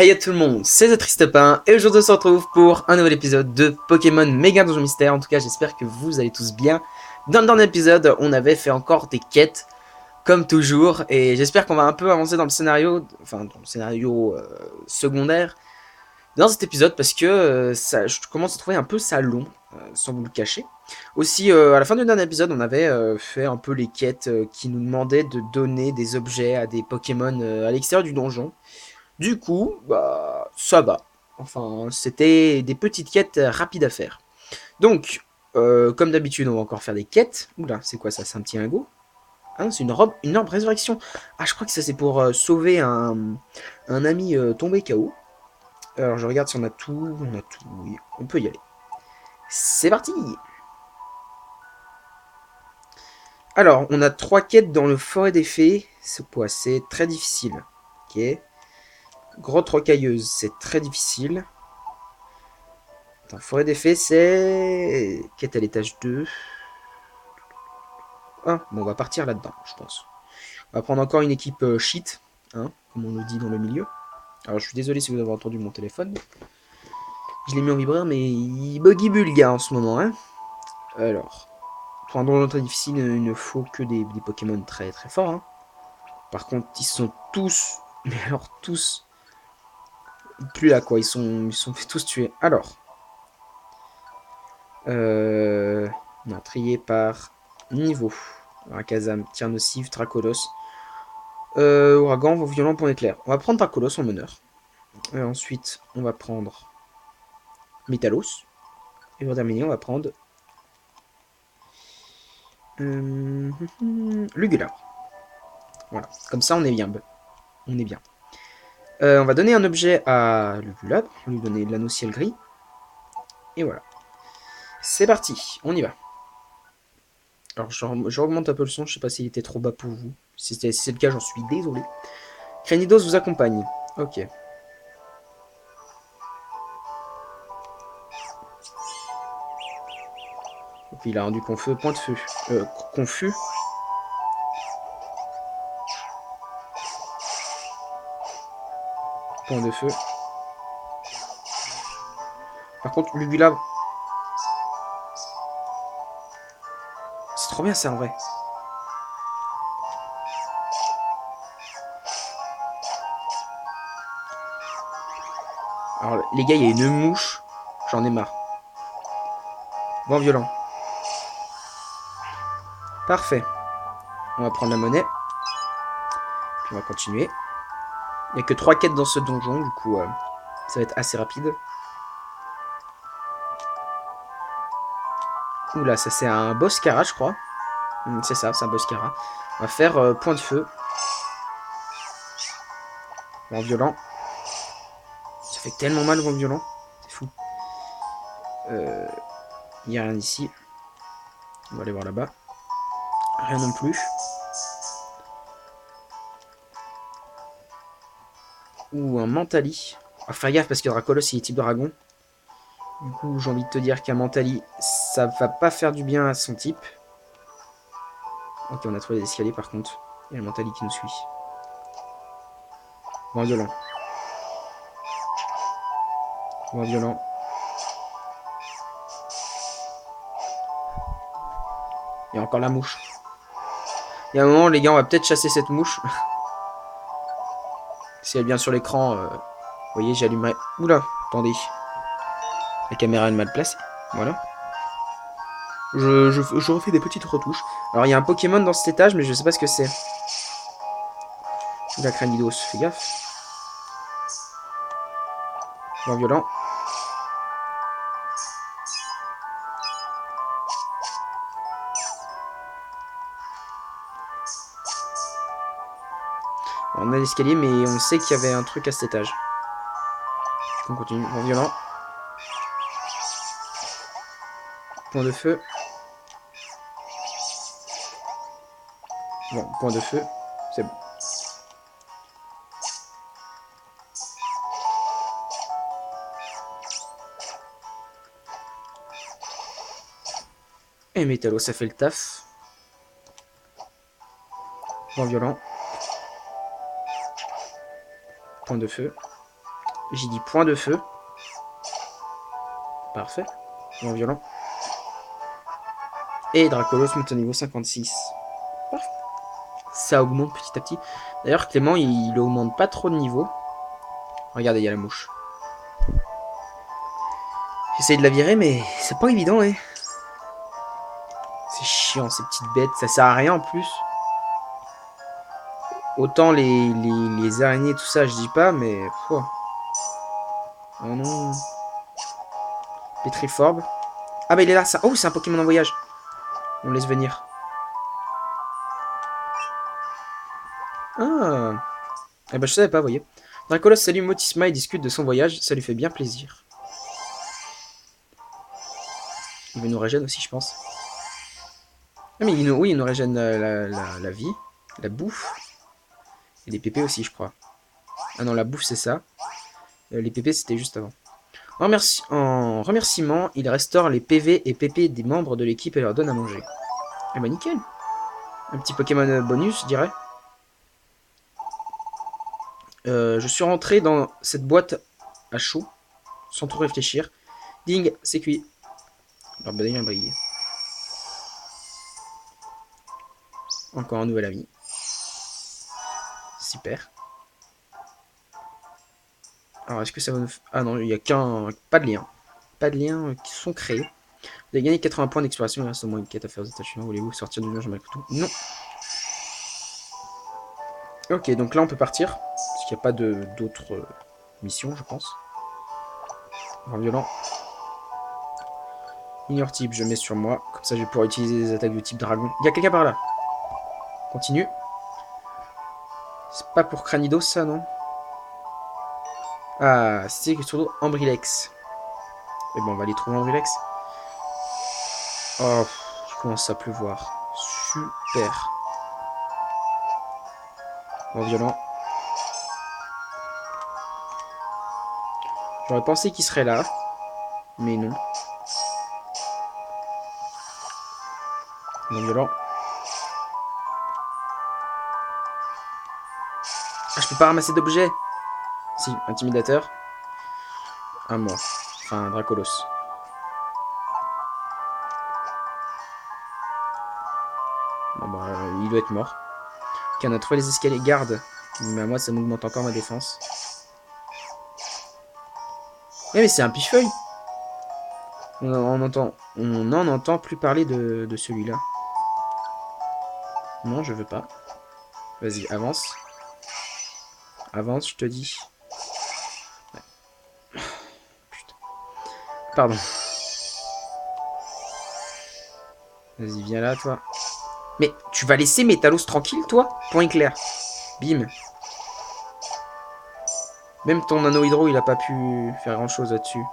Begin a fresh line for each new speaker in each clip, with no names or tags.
Hey à tout le monde, c'est The Tristepin et aujourd'hui on se retrouve pour un nouvel épisode de Pokémon Méga Donjon Mystère. En tout cas j'espère que vous allez tous bien. Dans le dernier épisode on avait fait encore des quêtes comme toujours et j'espère qu'on va un peu avancer dans le scénario, secondaire dans cet épisode parce que je commence à trouver un peu ça long, sans vous le cacher. Aussi à la fin du dernier épisode on avait fait un peu les quêtes qui nous demandaient de donner des objets à des Pokémon à l'extérieur du donjon. Du coup, bah, ça va. Enfin, c'était des petites quêtes rapides à faire. Donc, comme d'habitude, on va encore faire des quêtes. Oula, c'est quoi ça? C'est un petit lingot? Ah non, c'est une orbe résurrection. Ah, je crois que ça c'est pour sauver un ami tombé KO. Alors, je regarde si on a tout. On a tout, oui. On peut y aller. C'est parti! Alors, on a 3 quêtes dans le forêt des fées. C'est quoi? C'est très difficile. Ok. Grotte rocailleuse, c'est très difficile. Attends, forêt des fées, c'est... Quête à l'étage 2. Ah, bon, on va partir là-dedans, je pense. On va prendre encore une équipe cheat, hein, comme on le dit dans le milieu. Alors, je suis désolé si vous avez entendu mon téléphone. Je l'ai mis en vibreur, mais il buggy bulga en ce moment, hein. Alors, pour un donjon très difficile, il ne faut que des Pokémon très très forts, hein. Par contre, ils sont tous... Mais alors, tous... Plus là, quoi. Ils sont fait tous tuer. Alors... On a trié par niveau. Rakazam, tir nocif, Dracolos. Ouragan, vent violent, point éclair. On va prendre Dracolos en meneur. Ensuite, on va prendre Métalos. Et pour terminer, on va prendre Lugular. Voilà, comme ça on est bien. On est bien. On va donner un objet à Lugular. On va lui donner l'anneau ciel gris. Et voilà. C'est parti, on y va. Alors je augmente un peu le son, je sais pas s'il était trop bas pour vous. Si c'est le cas, j'en suis désolé. Cranidos vous accompagne. Ok. Donc, il a rendu confus, point de feu. Confus. Point de feu. Par contre, Lugula, c'est trop bien ça en vrai. Alors les gars, il y a une mouche. J'en ai marre. Vent violent. Parfait. On va prendre la monnaie. Puis on va continuer. Il n'y a que 3 quêtes dans ce donjon, du coup ça va être assez rapide. Oula, ça c'est un boss Cara, je crois. C'est ça, c'est un boss Cara. On va faire point de feu. Vent violent. Ça fait tellement mal, vent violent. C'est fou. Il n'y a rien ici. On va aller voir là-bas. Rien non plus. Ou un Mentali. On va faire gaffe parce que Dracolos il est type dragon. Du coup, j'ai envie de te dire qu'un Mentali, ça va pas faire du bien à son type. Ok, on a trouvé les escaliers par contre. Il y a le Mentali qui nous suit. Vent violent. Vent violent. Il y a encore la mouche. Il y a un moment, les gars, on va peut-être chasser cette mouche. Si elle vient sur l'écran, vous voyez, j'allumerai. Oula, attendez. La caméra est mal placée. Voilà. Je refais des petites retouches. Alors, il y a un Pokémon dans cet étage, mais je sais pas ce que c'est. La Cranidos, fais gaffe. Vent violent. Alors, on a l'escalier, mais on sait qu'il y avait un truc à cet étage. On continue. Vent violent. Point de feu. Bon, point de feu. C'est bon. Et Métallo, ça fait le taf. Vent violent. Point de feu. J'ai dit point de feu. Parfait. Vent violent. Et Dracolos monte au niveau 56. Parfait. Ça augmente petit à petit. D'ailleurs, Clément, il augmente pas trop de niveau. Regardez, il y a la mouche. J'essaye de la virer, mais c'est pas évident, hein. C'est chiant, ces petites bêtes. Ça sert à rien en plus. Autant les araignées, tout ça, je dis pas, mais... Oh, oh non. Petriforbe. Ah bah il est là, ça. Oh, c'est un Pokémon en voyage. On laisse venir. Ah. Eh ben je savais pas, vous voyez. Dracolos salue Motisma et discute de son voyage. Ça lui fait bien plaisir. Il veut nous régénérer aussi, je pense. Ah mais oui, il nous régène la vie. La bouffe. Et les pépés aussi, je crois. Ah non, la bouffe, c'est ça. Les pépés, c'était juste avant. En remerciement, il restaure les PV et PP des membres de l'équipe et leur donne à manger. Eh bah nickel. Un petit Pokémon bonus, je dirais. Je suis rentré dans cette boîte à chaud, sans trop réfléchir. Ding, c'est cuit. Alors bah d'ailleurs, brille. Encore un nouvel ami. Super. Alors est-ce que ça va nous... Ah non, il n'y a qu'un... Pas de lien. Pas de liens qui sont créés. Vous avez gagné 80 points d'exploration, il reste au moins une quête à faire aux attachements. Voulez-vous sortir du nuage malgré tout? Non. Ok, donc là on peut partir. Parce qu'il n'y a pas d'autres missions, je pense. Vent violent. Ignore type, je mets sur moi. Comme ça je vais pouvoir utiliser des attaques de type dragon. Il y a quelqu'un par là. Continue. C'est pas pour Cranidos ça, non? Ah, c'est surtout Ambrilex. Et bon, on va aller trouver Ambrilex. Oh, il commence à pleuvoir. Super. Vent violent. J'aurais pensé qu'il serait là. Mais non. Vent violent. Ah, je peux pas ramasser d'objets. Si, intimidateur. Un mort. Enfin, Dracolos. Bon bah, il doit être mort. Ok, on a trouvé les escaliers garde. Mais moi, ça m'augmente encore ma défense. Eh, mais c'est un pifeuille. On en entend plus parler de celui-là. Non, je veux pas. Vas-y, avance. Avance, je te dis. Ouais. Putain. Pardon. Vas-y, viens là, toi. Mais tu vas laisser Métalos tranquille, toi? Point éclair. Bim. Même ton nano hydro, il a pas pu faire grand-chose là-dessus.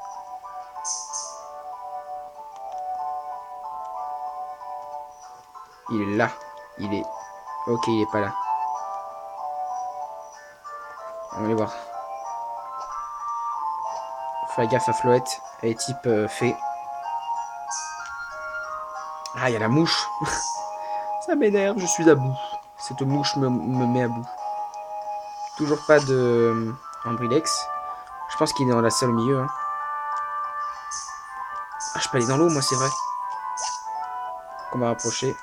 Il est là. Il est... Ok, il est pas là. On va aller voir. Fais gaffe à Floette. Elle est type fée. Ah, il y a la mouche. Ça m'énerve, je suis à bout. Cette mouche me met à bout. Toujours pas de Ambrilex. Je pense qu'il est dans la salle au milieu. Hein. Ah, je peux aller dans l'eau, moi, c'est vrai. On va rapprocher.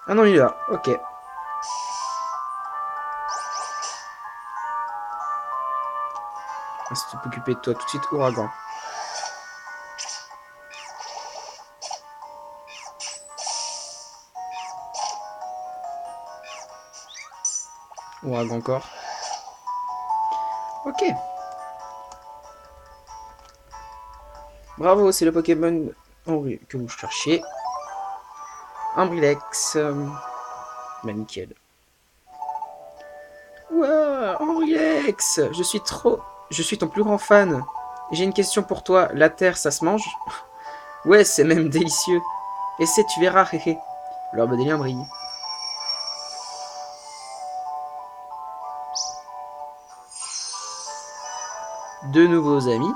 Ah non, il est là. Ok. On s'est occupé de toi tout de suite, ouragan. Ouragan encore. Ok. Bravo, c'est le Pokémon que vous cherchiez. Ambrilex. Bah nickel. Ouah, Ambrilex, je suis ton plus grand fan. J'ai une question pour toi. La terre, ça se mange? Ouais, c'est même délicieux. Essaie, tu verras, héhé. L'orbe des liens brille. Deux nouveaux amis.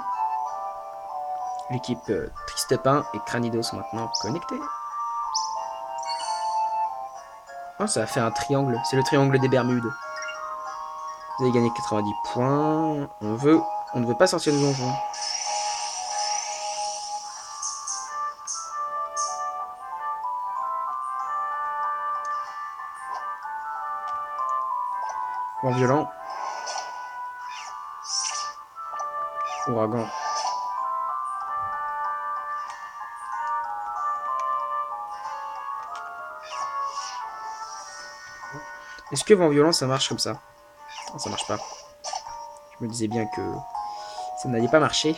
L'équipe Tristepin et Cranidos sont maintenant connectés. Oh, ça a fait un triangle. C'est le triangle des Bermudes. Vous avez gagné 90 points. On ne veut pas sortir du donjon. Vent violent. Ouragan. Est-ce que vent violent ça marche comme ça? Non, ça marche pas. Je me disais bien que ça n'allait pas marcher.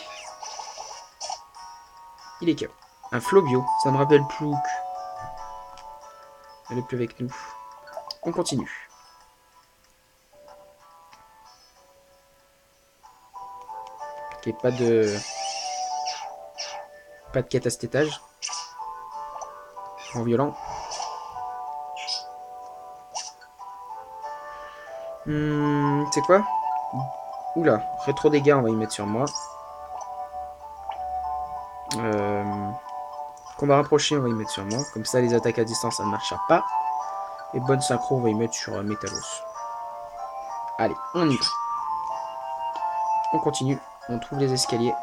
Il est que un Flobio, ça me rappelle Plouk. Elle est plus avec nous. On continue. Ok, pas de quête à cet étage. En violent. C'est quoi? Oula, rétro dégâts, on va y mettre sur moi. Combat rapproché, on va y mettre sur moi. Comme ça, les attaques à distance, ça ne marchera pas. Et bonne synchro, on va y mettre sur Metalos. Allez, on y va. On continue. On trouve les escaliers.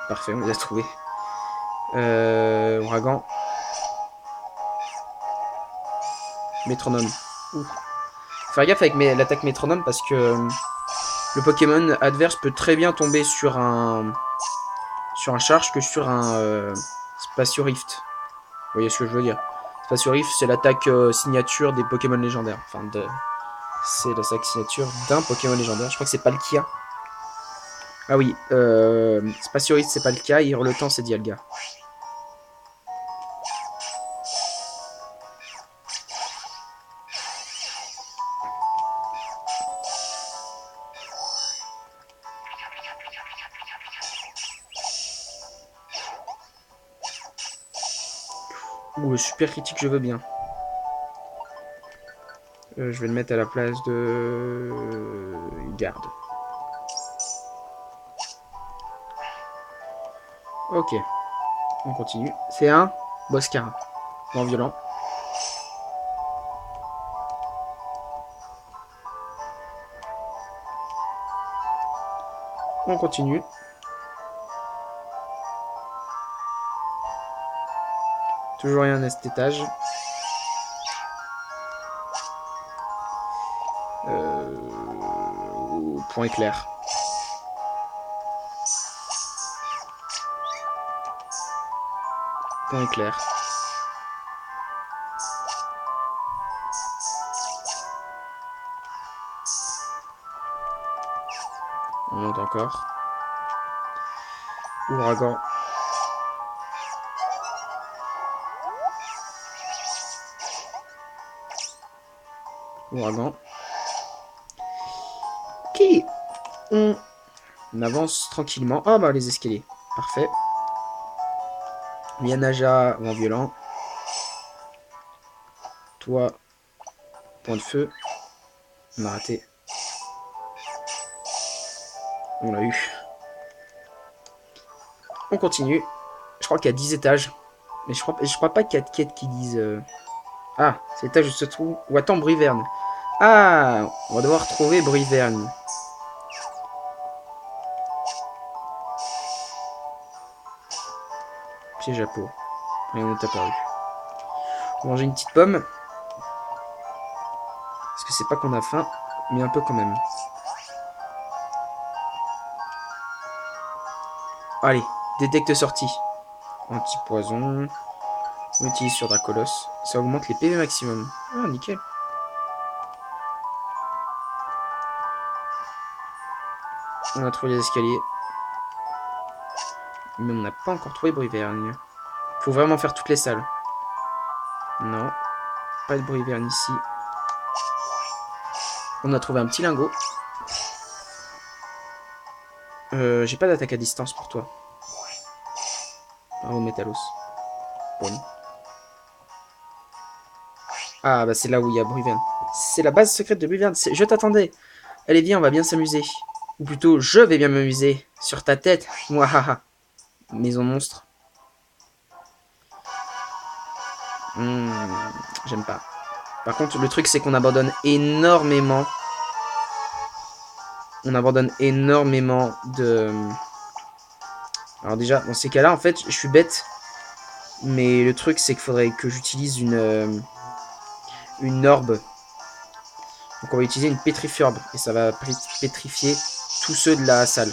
Parfait, on les a trouvés. Ouragan. Métronome. Ouh. Faire gaffe avec l'attaque métronome parce que le Pokémon adverse peut très bien tomber sur un charge que sur un Spatio Rift. Vous voyez ce que je veux dire? Spatio Rift, c'est l'attaque signature des Pokémon légendaires. Enfin, c'est l'attaque signature d'un Pokémon légendaire. Je crois que c'est Palkia. Ah oui, Spatio Rift, c'est Palkia. Et Hurletan, c'est Dialga. Ouh, le super critique, je veux bien. Je vais le mettre à la place de garde. Ok, on continue. C'est un Boscara. Vent violent. On continue. Toujours rien à cet étage. Point éclair. Point éclair. On monte encore. Ouragan. Ouragan. Ok. On avance tranquillement. Ah bah les escaliers. Parfait. Mianaja, vent violent. Toi, point de feu. On a raté. On l'a eu. On continue. Je crois qu'il y a 10 étages. Mais je crois pas qu'il y a de quêtes qui disent... Ah, c'est l'étage où se trouve... Ou attends, Briverne. Ah, on va devoir trouver Briverne. Piège à peau. Rien n'est apparu. On va manger une petite pomme. Parce que c'est pas qu'on a faim, mais un peu quand même. Allez, détecte sortie. Anti-poison. On utilise sur Dracolos. Ça augmente les PV maximum. Ah, nickel. On a trouvé les escaliers. Mais on n'a pas encore trouvé Briverne. Faut vraiment faire toutes les salles. Non. Pas de Briverne ici. On a trouvé un petit lingot. J'ai pas d'attaque à distance pour toi. Bravo, Metalos. Bon. Ah, bah c'est là où il y a Briverne. C'est la base secrète de Briverne. Je t'attendais. Allez, viens, on va bien s'amuser. Ou plutôt, je vais bien m'amuser. Sur ta tête. Mouahaha. Maison monstre. J'aime pas. Par contre, le truc, c'est qu'on abandonne énormément on abandonne énormément de... Alors déjà, dans ces cas-là, en fait, je suis bête. Mais le truc, c'est qu'il faudrait que j'utilise une orbe. Donc on va utiliser une pétrifiorbe. Et ça va pétrifier tous ceux de la salle.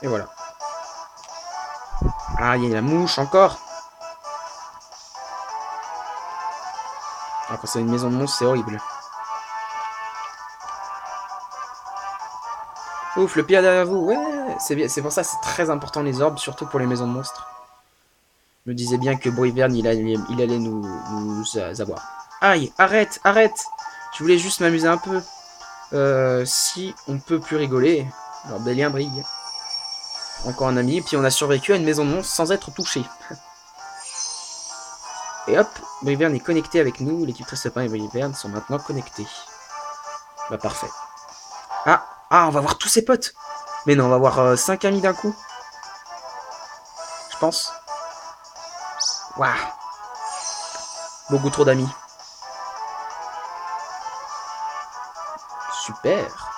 Et voilà. Ah, il y a la mouche encore. Ah, quand c'est une maison de monstres, c'est horrible. Ouf, le pire derrière vous. Ouais, c'est bien. C'est pour ça c'est très important les orbes, surtout pour les maisons de monstres. Je me disais bien que Bruyverne, il allait nous avoir. Aïe, arrête, arrête. Je voulais juste m'amuser un peu. Si on peut plus rigoler, alors Bélien brille. Encore un ami, puis on a survécu à une maison de monstres sans être touché. Et hop, Bruyverne est connecté avec nous. L'équipe Tressapin et Bruyverne sont maintenant connectés. Bah parfait. Ah, on va voir tous ses potes. Mais non, on va voir 5 amis d'un coup. Je pense. Waouh. Beaucoup trop d'amis. Super.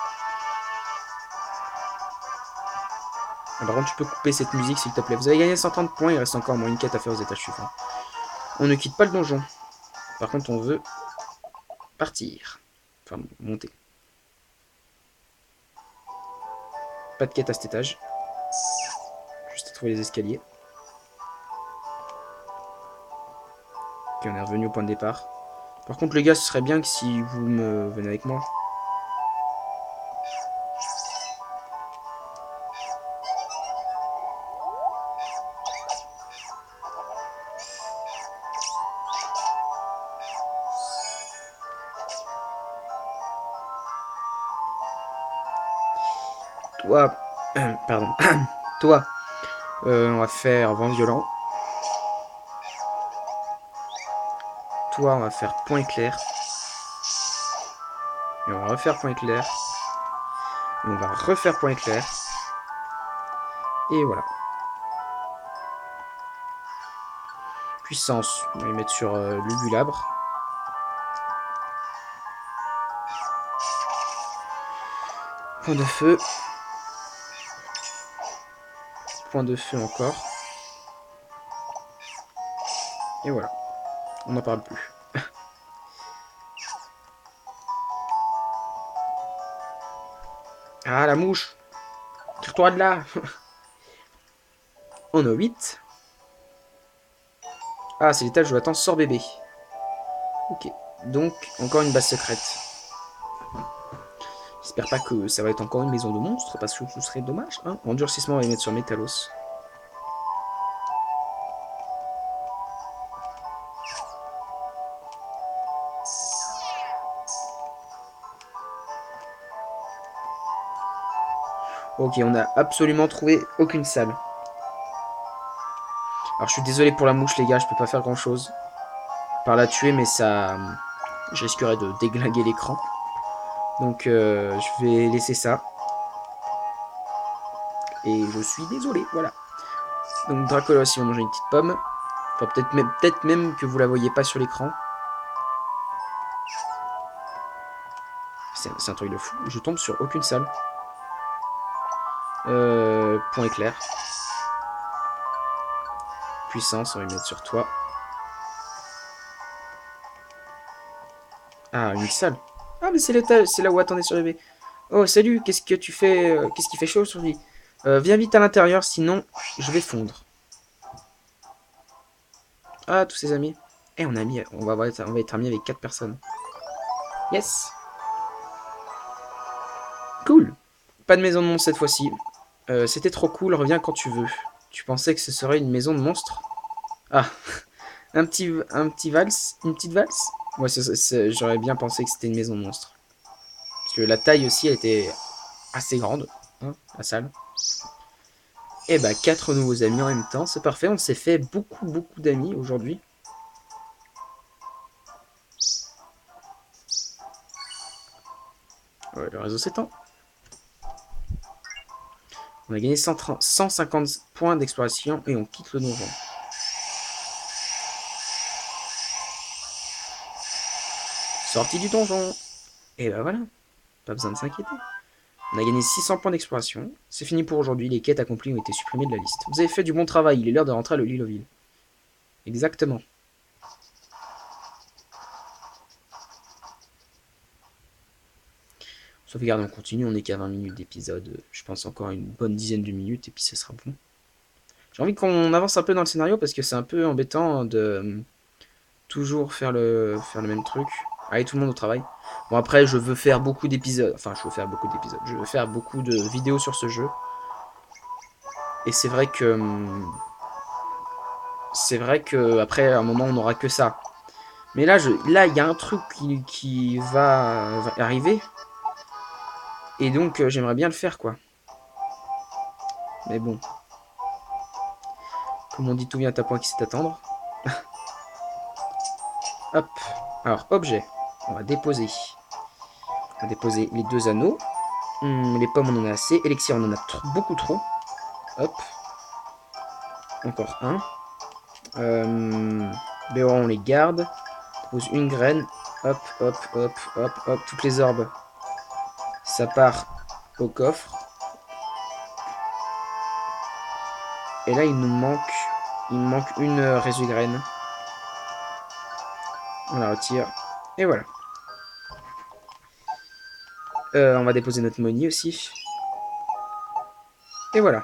Par contre, tu peux couper cette musique s'il te plaît. Vous avez gagné 130 points, il reste encore moins une quête à faire aux étages suivants. On ne quitte pas le donjon. Par contre, on veut partir. Enfin, monter. Pas de quête à cet étage. Juste à trouver les escaliers. Ok, on est revenu au point de départ. Par contre, les gars, ce serait bien que si vous me venez avec moi. Toi, pardon. Toi, on va faire vent violent. Toi, on va faire point éclair. Et on va refaire point éclair. Et on va refaire point éclair. Et voilà. Puissance, on va les mettre sur Lugulabre. Point de feu. Point de feu encore. Et voilà. On n'en parle plus. Ah, la mouche. Tire-toi de là. On a 8. Ah, c'est l'étage où attend sort bébé. Ok. Donc, encore une base secrète. J'espère pas que ça va être encore une maison de monstres, parce que ce serait dommage. Hein. Endurcissement, on va les mettre sur Métalos. Ok, on a absolument trouvé aucune salle. Alors, je suis désolé pour la mouche, les gars, je peux pas faire grand-chose. Par la tuer, mais ça... Je risquerais de déglinguer l'écran. Donc, je vais laisser ça. Et je suis désolé, voilà. Donc, Dracola aussi va manger une petite pomme. Enfin, peut-être même que vous la voyez pas sur l'écran. C'est un truc de fou. Je tombe sur aucune salle. Point éclair. Puissance, on va y mettre sur toi. Ah, une salle. Ah, mais c'est là où attendait sur le bébé. Oh, salut, qu'est-ce que tu fais Qu'est-ce qui fait chaud aujourd'hui Viens vite à l'intérieur, sinon je vais fondre. Ah, tous ses amis. Eh, on va être amis avec 4 personnes. Yes. Cool. Pas de maison de monstre cette fois-ci. C'était trop cool, reviens quand tu veux. Tu pensais que ce serait une maison de monstres? Ah, un petit valse, une petite valse. Ouais, j'aurais bien pensé que c'était une maison de monstres. Parce que la taille aussi, elle était assez grande, hein, la salle. Et bah, 4 nouveaux amis en même temps, c'est parfait. On s'est fait beaucoup, beaucoup d'amis aujourd'hui. Ouais, le réseau s'étend. On a gagné 150 points d'exploration et on quitte le donjon. Sortie du donjon. Et bah voilà, pas besoin de s'inquiéter. On a gagné 600 points d'exploration. C'est fini pour aujourd'hui, les quêtes accomplies ont été supprimées de la liste. Vous avez fait du bon travail, il est l'heure de rentrer à Liloville. Exactement. Sauvegarde, on continue, on n'est qu'à 20 minutes d'épisode. Je pense encore une bonne dizaine de minutes et puis ce sera bon. J'ai envie qu'on avance un peu dans le scénario parce que c'est un peu embêtant de toujours faire le même truc. Allez, tout le monde au travail. Bon, après, je veux faire beaucoup d'épisodes. Enfin, je veux faire beaucoup d'épisodes. Je veux faire beaucoup de vidéos sur ce jeu. Et c'est vrai que... C'est vrai que après, à un moment, on n'aura que ça. Mais là, il y a un truc qui va arriver. Et donc, j'aimerais bien le faire, quoi. Mais bon. Comme on dit, tout vient à point qui sait attendre. Hop. Alors, objet. On va déposer. On va déposer les 2 anneaux. Les pommes, on en a assez. Élixir, on en a beaucoup trop. Hop. Encore un. Béoran, on les garde. On pose une graine. Hop, hop, hop, hop, hop. Toutes les orbes. Ça part au coffre. Et là, il nous manque... Il me manque une résugraine. On la retire. Et voilà. On va déposer notre money aussi. Et voilà.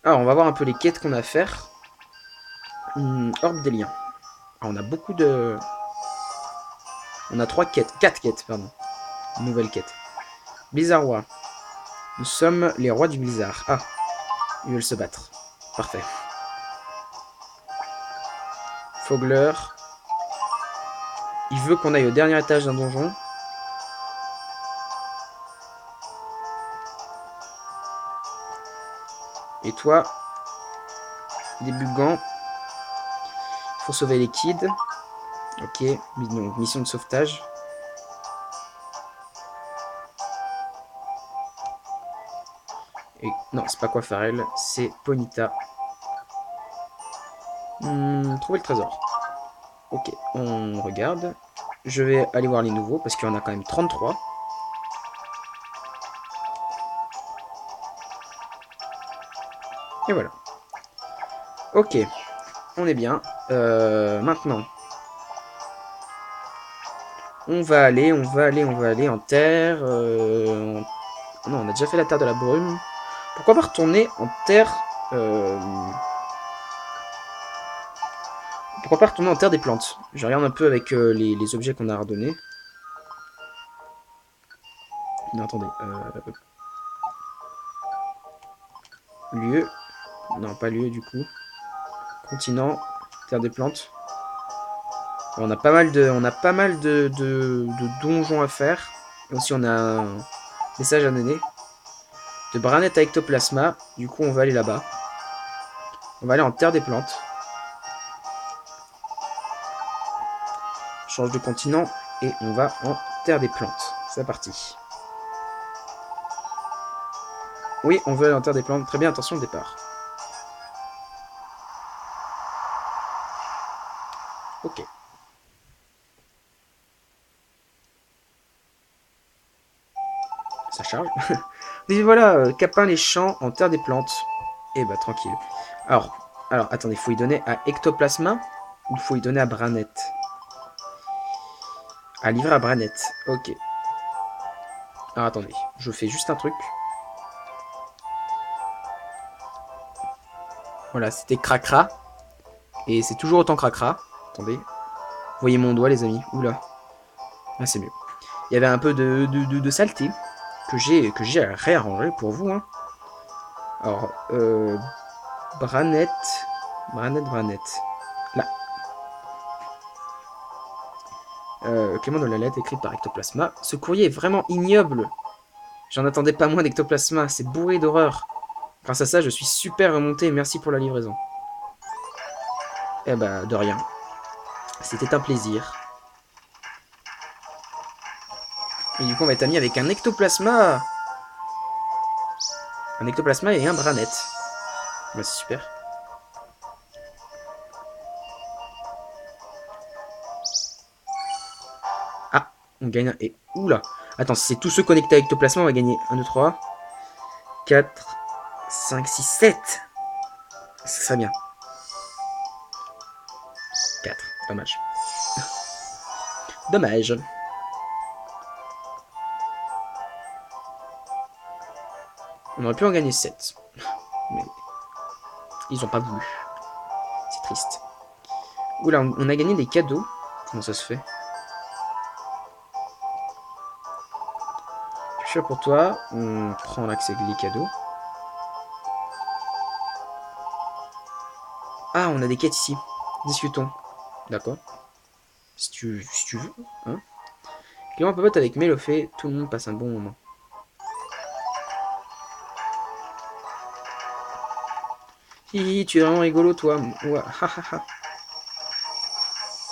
Alors, on va voir un peu les quêtes qu'on a à faire. Orbe des liens. Alors, on a beaucoup de... On a 3 quêtes. 4 quêtes, pardon. Nouvelle quête. Blizzard Roi. Nous sommes les rois du blizzard. Ah, ils veulent se battre. Parfait. Fogler. Il veut qu'on aille au dernier étage d'un donjon. Et toi, début gant. Il faut sauver les kids. Ok, donc mission de sauvetage. Et non, c'est pas Coiffarel, c'est Ponita. Trouver le trésor. Ok, on regarde. Je vais aller voir les nouveaux parce qu'il y en a quand même 33. Et voilà. Ok, on est bien. Maintenant, on va aller en terre. Non, on a déjà fait la terre de la brume. Pourquoi pas retourner en terre... Pourquoi pas retourner en terre des plantes? Je regarde un peu avec les objets qu'on a redonnés. Non, attendez. Lieu. Non, pas lieu du coup. Continent. Terre des plantes. On a pas mal de donjons à faire. Et aussi, on a un message à donner. De Branette à Ectoplasma. Du coup, on va aller là-bas. On va aller en terre des plantes. Change de continent. Et on va en terre des plantes. C'est parti. Oui, on veut aller en terre des plantes. Très bien, attention au départ. Ok. Ça charge. Et voilà, Capin les champs en terre des plantes. Et bah tranquille. Alors attendez, faut y donner à Ectoplasma ou faut y donner à Branette? À livrer à Branette. Ok. Alors attendez, je fais juste un truc. Voilà, c'était Cracra. Et c'est toujours autant Cracra. Attendez. Vous voyez mon doigt les amis. Oula. Ah c'est mieux. Il y avait un peu de saleté que j'ai réarrangé pour vous. Hein. Alors, Branette. Branette. Là. Clément de la lettre écrite par Ectoplasma. Ce courrier est vraiment ignoble. J'en attendais pas moins d'Ectoplasma. C'est bourré d'horreur. Grâce à ça, je suis super remonté. Merci pour la livraison. Eh bah, de rien. C'était un plaisir. Et du coup, on va être amis avec un Ectoplasma. Un ectoplasma et un branet. Bah, c'est super. Ah, on gagne un... Et oula. Attends, si c'est tous ceux connectés à ectoplasma, on va gagner 1, 2, 3, 4, 5, 6, 7. Ça serait bien. 4. Dommage. Dommage. On aurait pu en gagner 7. Mais ils ont pas voulu. C'est triste. Oula, on a gagné des cadeaux. Comment ça se fait? Je suis là pour toi. On prend l'accès les cadeaux. Ah, on a des quêtes ici. Discutons. D'accord. Si tu veux. Hein. Clément papote avec Mélofée. Tout le monde passe un bon moment. Hi, tu es vraiment rigolo, toi. Ouais, ha, ha, ha.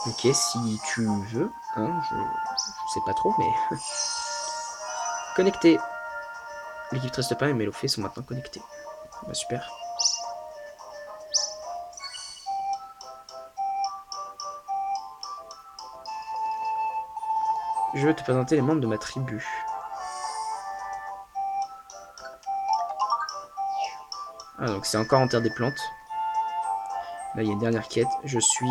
Ok, si tu veux. Hein, je sais pas trop, mais... Connecté. L'équipe Trustpin et Mélofée sont maintenant connectés. Bah, super. Je vais te présenter les membres de ma tribu. Ah, donc c'est encore en terre des plantes. Là, il y a une dernière quête. Je suis...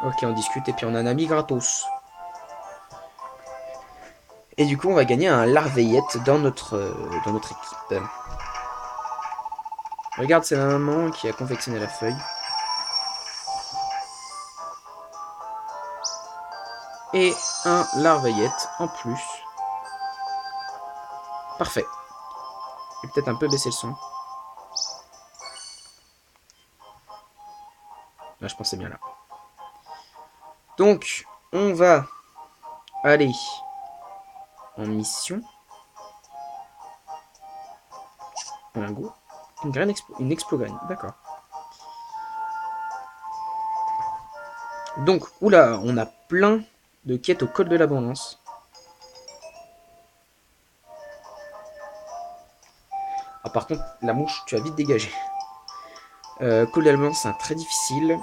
Ok, on discute et puis on a un ami gratos. Et du coup, on va gagner un larveillette dans notre équipe. Regarde, c'est la maman qui a confectionné la feuille. Et un larveillette en plus. Parfait. Je vais peut-être un peu baisser le son. Là, je pensais bien là. Donc, on va aller en mission. Un go. Une graine une explograine, d'accord. Donc, oula, on a plein de quêtes au col de l'abondance. Ah, par contre, la mouche, tu as vite dégagé. Col de l'abondance, c'est un très difficile.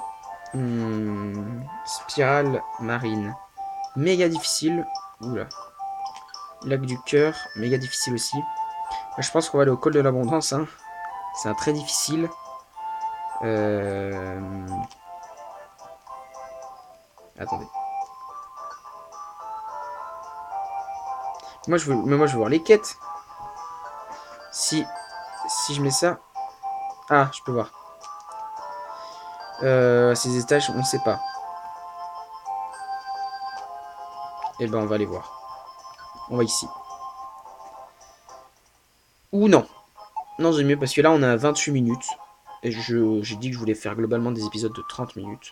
Spirale marine, méga difficile. Oula. Lac du cœur, méga difficile aussi. Je pense qu'on va aller au col de l'abondance. Hein. C'est un très difficile. Attendez. Moi je veux voir les quêtes. Si je mets ça. Ah, je peux voir. Ces étages, on sait pas. Eh ben on va aller voir. On va ici. Ou non. Non, c'est mieux parce que là on a 28 minutes. Et j'ai dit que je voulais faire globalement des épisodes de 30 minutes.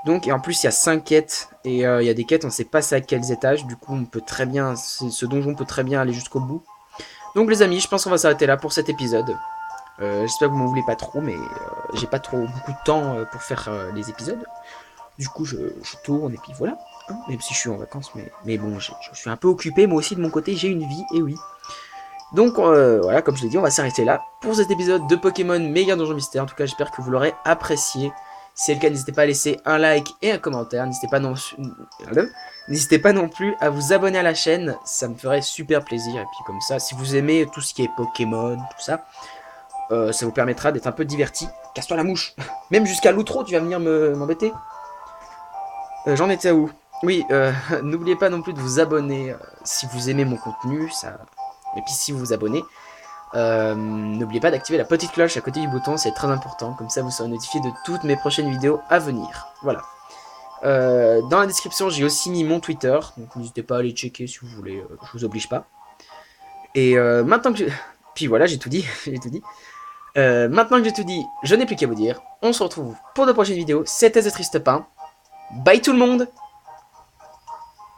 Donc, et en plus, il y a 5 quêtes. Et il y a des quêtes, on ne sait pas c'est à quels étages. Du coup, on peut très bien. Ce donjon peut très bien aller jusqu'au bout. Donc, les amis, je pense qu'on va s'arrêter là pour cet épisode. J'espère que vous m'en voulez pas trop, mais j'ai pas trop beaucoup de temps pour faire les épisodes. Du coup, je tourne et puis voilà. Hein, même si je suis en vacances, mais bon, je suis un peu occupé. Moi aussi, de mon côté, j'ai une vie, et oui. Donc voilà, comme je l'ai dit, on va s'arrêter là pour cet épisode de Pokémon Méga Donjon Mystère. En tout cas, j'espère que vous l'aurez apprécié. Si c'est le cas, n'hésitez pas à laisser un like et un commentaire. N'hésitez pas non plus à vous abonner à la chaîne. Ça me ferait super plaisir. Et puis comme ça, si vous aimez tout ce qui est Pokémon, tout ça, ça vous permettra d'être un peu diverti. Casse-toi la mouche. Même jusqu'à l'outro, tu vas venir m'embêter. J'en étais à où? Oui, n'oubliez pas non plus de vous abonner si vous aimez mon contenu. Ça... Et puis si vous vous abonnez, n'oubliez pas d'activer la petite cloche à côté du bouton, c'est très important, comme ça vous serez notifié de toutes mes prochaines vidéos à venir. Voilà. Dans la description, j'ai aussi mis mon Twitter, donc n'hésitez pas à aller checker si vous voulez, je vous oblige pas. Et maintenant que j'ai... Puis voilà, j'ai tout dit, j'ai tout dit. Maintenant que j'ai tout dit, je n'ai plus qu'à vous dire, on se retrouve pour de prochaines vidéos, c'était The Triste Pain. Bye tout le monde!